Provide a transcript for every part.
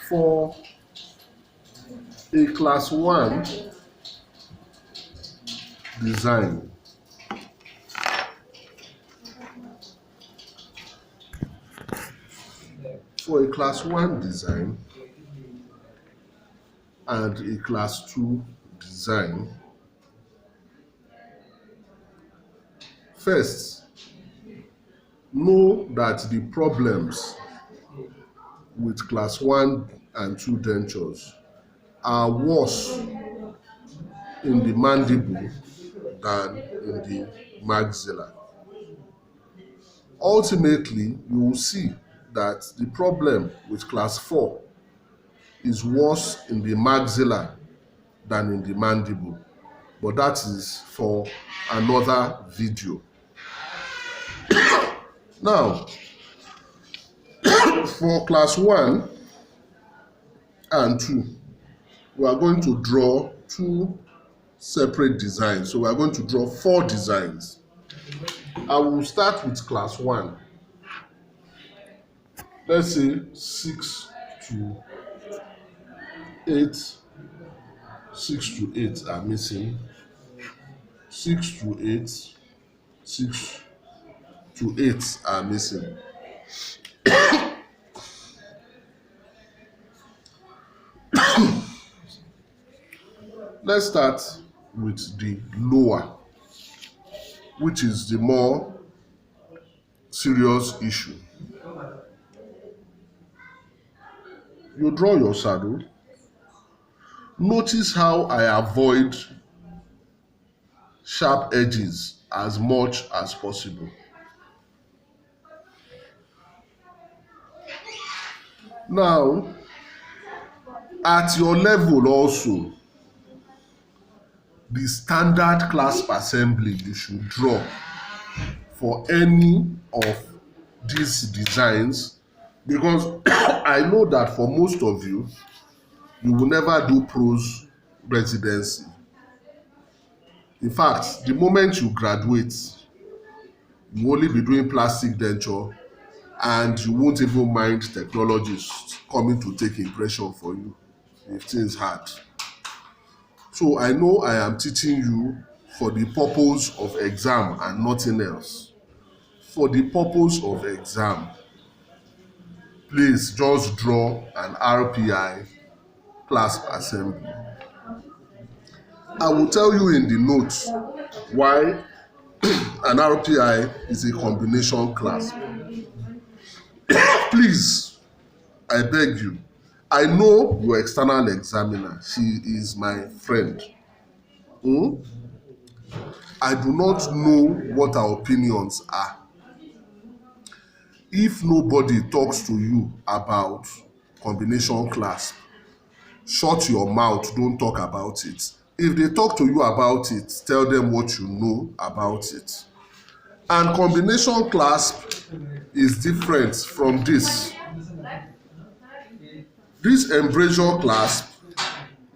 For a class 1 design, for a class 1 design and a class 2 design, first, know that the problems with class 1 and 2 dentures are worse in the mandible than in the maxilla. Ultimately, you will see that the problem with class 4 is worse in the maxilla than in the mandible, but that is for another video. Now, for class 1 and 2, we are going to draw 2 separate designs. So we are going to draw 4 designs. I will start with class 1. Let's say 6 to 8. 6 to 8 are missing. 6 to 8. 6 to 8 are missing. Let's start with the lower, which is the more serious issue. You draw your saddle. Notice how I avoid sharp edges as much as possible. Now, at your level also, the standard clasp assembly you should draw for any of these designs, because I know that for most of you, you will never do pros residency. In fact, the moment you graduate, you will only be doing plastic denture and you won't even mind technologists coming to take impression for you if things hard. So I know I am teaching you for the purpose of exam and nothing else. For the purpose of exam, please just draw an RPI clasp assembly. I will tell you in the notes why an RPI is a combination clasp. Please, I beg you. I know your external examiner. She is my friend. I do not know what her opinions are. If nobody talks to you about combination clasp, shut your mouth, don't talk about it. If they talk to you about it, tell them what you know about it. And combination clasp is different from this. This embrasure clasp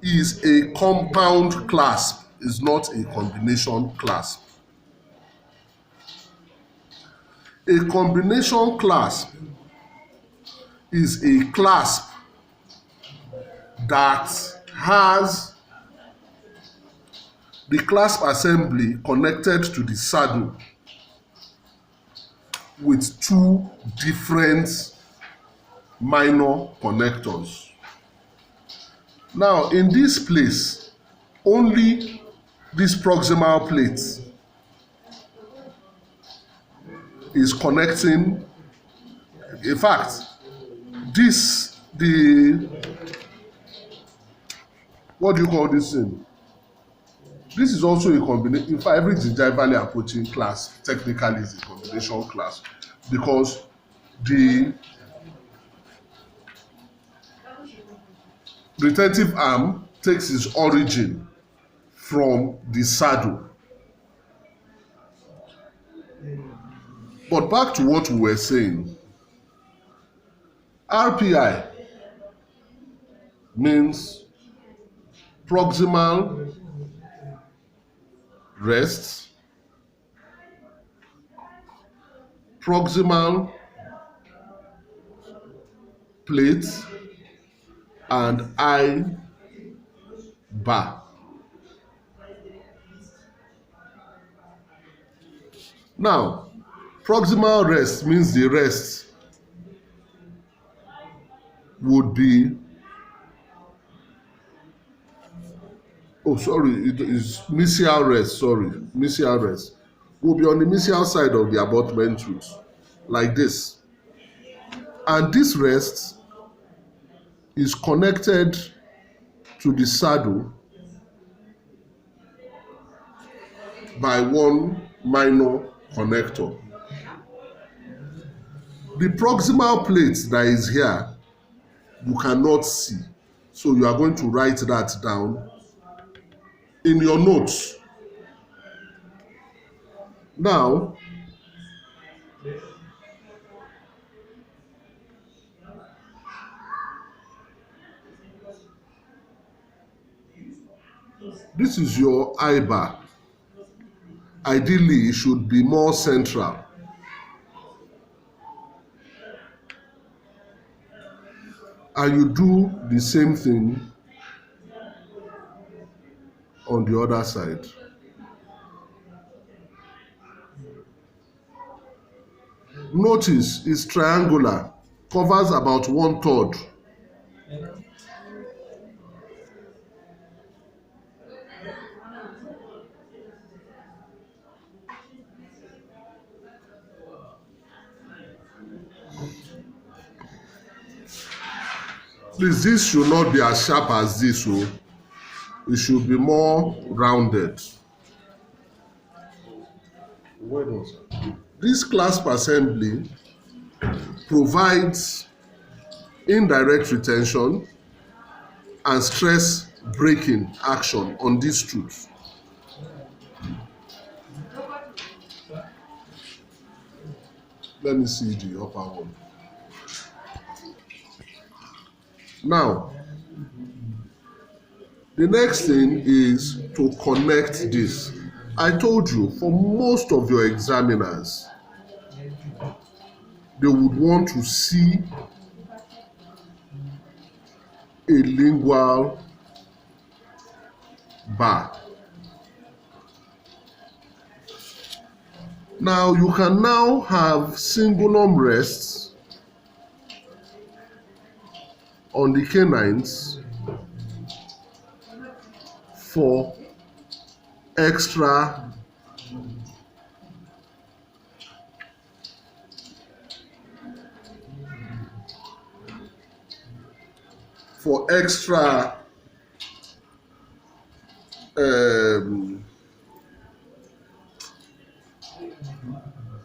is a compound clasp, is not a combination clasp. A combination clasp is a clasp that has the clasp assembly connected to the saddle with 2 different minor connectors. Now, in this place, only this proximal plate is connecting. In fact, what do you call this thing? This is also a combination. In fact, every gingivally approaching class technically is a combination class, because the retentive arm takes its origin from the saddle. But back to what we were saying. RPI means proximal rest, proximal plate and I bar. Now, proximal rest means the rest would be, oh sorry, it is mesial rest, sorry, mesial rest will be on the mesial side of the abutment root, like this. And this rest is connected to the saddle by one minor connector. The proximal plate that is here, you cannot see. So you are going to write that down in your notes. Now, this is your I bar. Ideally, it should be more central. And you do the same thing on the other side. Notice it's triangular, covers about 1/3. Please, this should not be as sharp as this, so it should be more rounded. This clasp assembly provides indirect retention and stress breaking action on these tooth. Let me see the upper one. Now, the next thing is to connect this. I told you, for most of your examiners, they would want to see a lingual bar. Now, you can now have cingulum rests on the canines for extra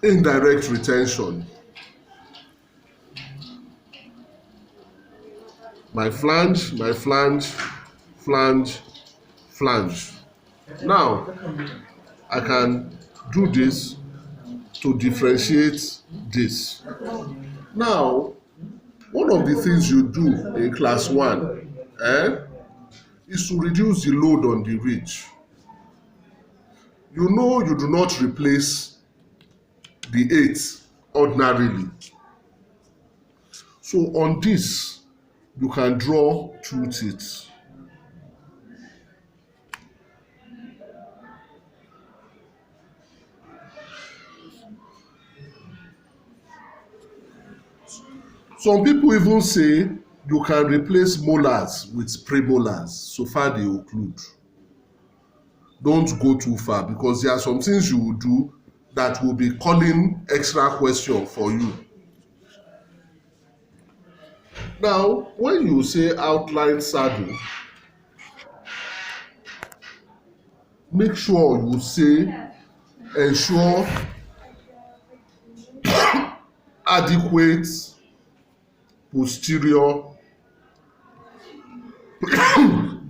indirect retention. My flange, flange, flange. Now, I can do this to differentiate this. Now, one of the things you do in class 1 is to reduce the load on the ridge. You know you do not replace the 8 ordinarily. So on this, you can draw 2 teeth. Some people even say you can replace molars with premolars, so far they occlude. Don't go too far, because there are some things you will do that will be calling extra question for you. Now, when you say outline saddle, make sure you say ensure adequate posterior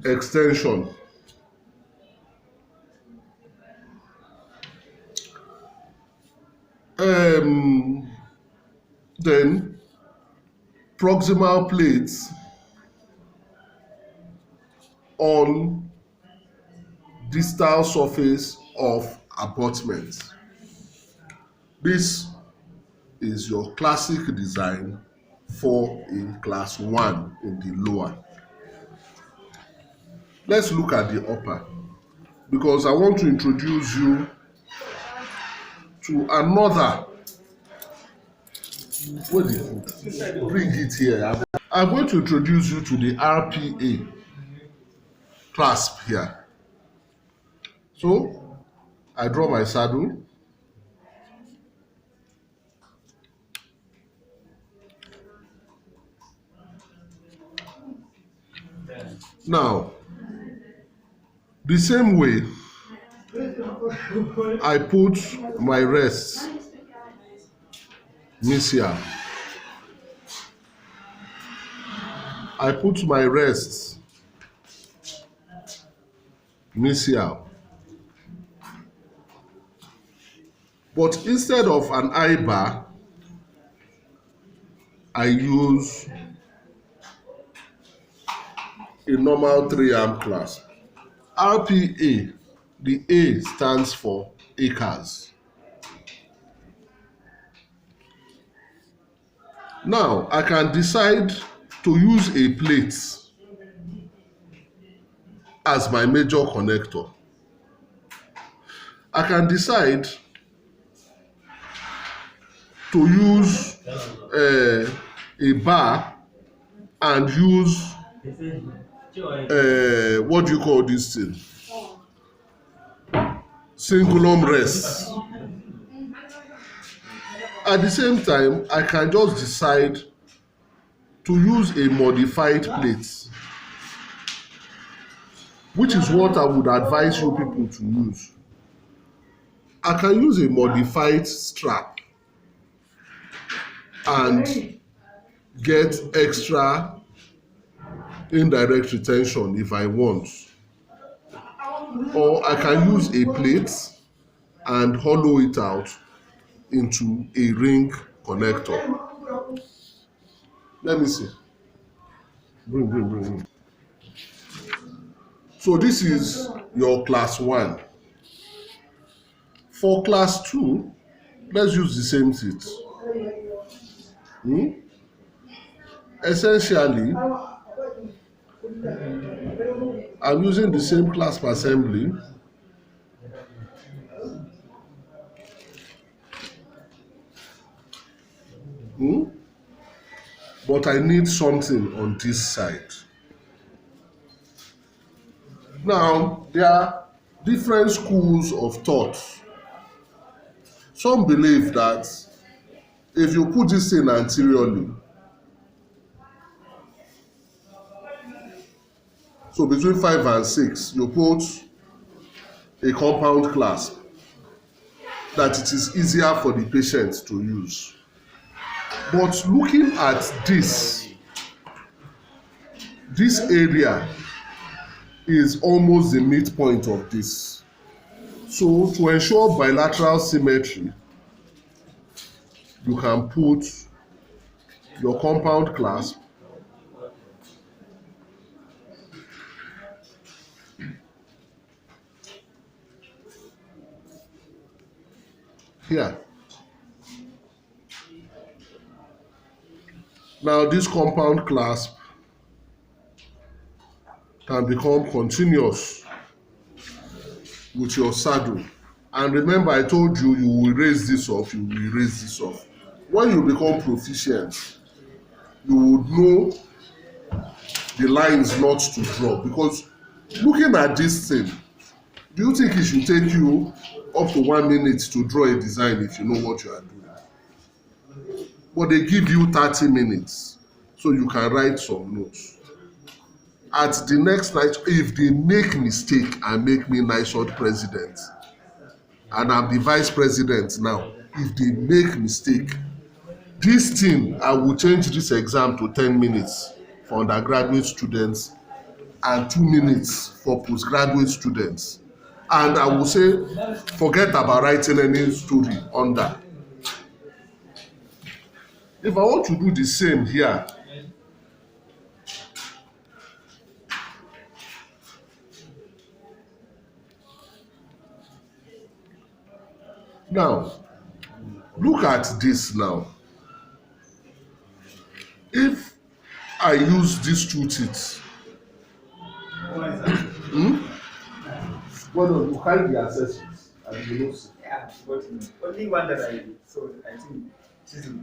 extension. Then proximal plates on distal surface of abutment. This is your classic design for in class 1 in the lower. Let's look at the upper, because I want to introduce you to another. Where did you bring it here? I'm going to introduce you to the RPA clasp here. So I draw my saddle. Now, the same way I put my rests mesial. I put my rests mesial. But instead of an I bar, I use a normal 3-arm clasp. RPA, the A stands for acres. Now, I can decide to use a plate as my major connector. I can decide to use a bar and use what do you call this thing? Cingulum rest. At the same time, I can just decide to use a modified plate, which is what I would advise you people to use. I can use a modified strap and get extra indirect retention if I want. Or I can use a plate and hollow it out into a ring connector. Let me see. Bring. So this is your class 1. For class 2, let's use the same teeth. Essentially, I'm using the same clasp assembly. But I need something on this side. Now, there are different schools of thought. Some believe that if you put this thing anteriorly, so between 5 and 6, you put a compound clasp, that it is easier for the patient to use. But looking at this area is almost the midpoint of this. So to ensure bilateral symmetry, you can put your compound clasp here. Now this compound clasp can become continuous with your saddle. And remember, I told you, you will raise this off, you will raise this off. When you become proficient, you would know the lines not to draw. Because looking at this thing, do you think it should take you up to 1 minute to draw a design if you know what you are doing? But they give you 30 minutes so you can write some notes. At the next night, if they make mistake and make me NISOD president, and I'm the vice president now, if they make mistake, this thing, I will change this exam to 10 minutes for undergraduate students and 2 minutes for postgraduate students. And I will say, forget about writing any story under. If I want to do the same here, now, look look at this now. If I use these two teeth, well, no, you hide the accessories and you know. Yeah, but only one that I saw, I think, chisel.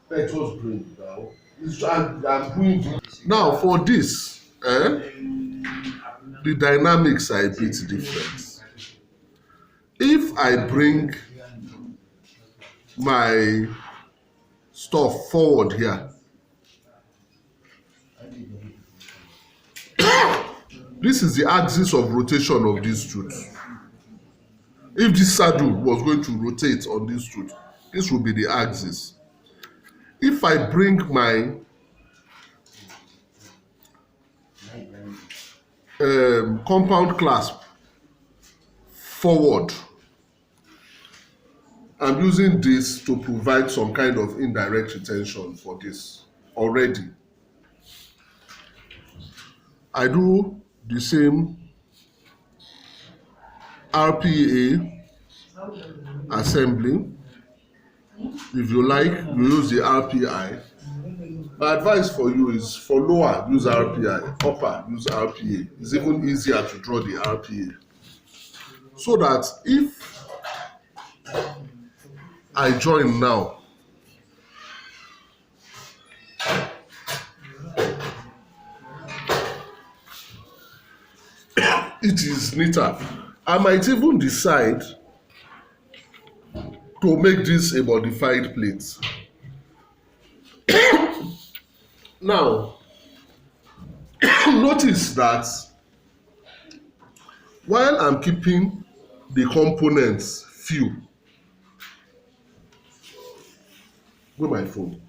Let us bring now. I'm doing now for this. The dynamics are a bit different. If I bring my stuff forward here, this is the axis of rotation of this tooth. If this saddle was going to rotate on this tooth, this will be the axis. If I bring my compound clasp forward, I'm using this to provide some kind of indirect retention for this already. I do the same RPA assembly. If you like, you use the RPI. My advice for you is for lower, use RPI, upper, use RPA. It's even easier to draw the RPA. So that if I join now, it is neater. I might even decide to make this a modified plate. Now, notice that while I'm keeping the components few, with my phone,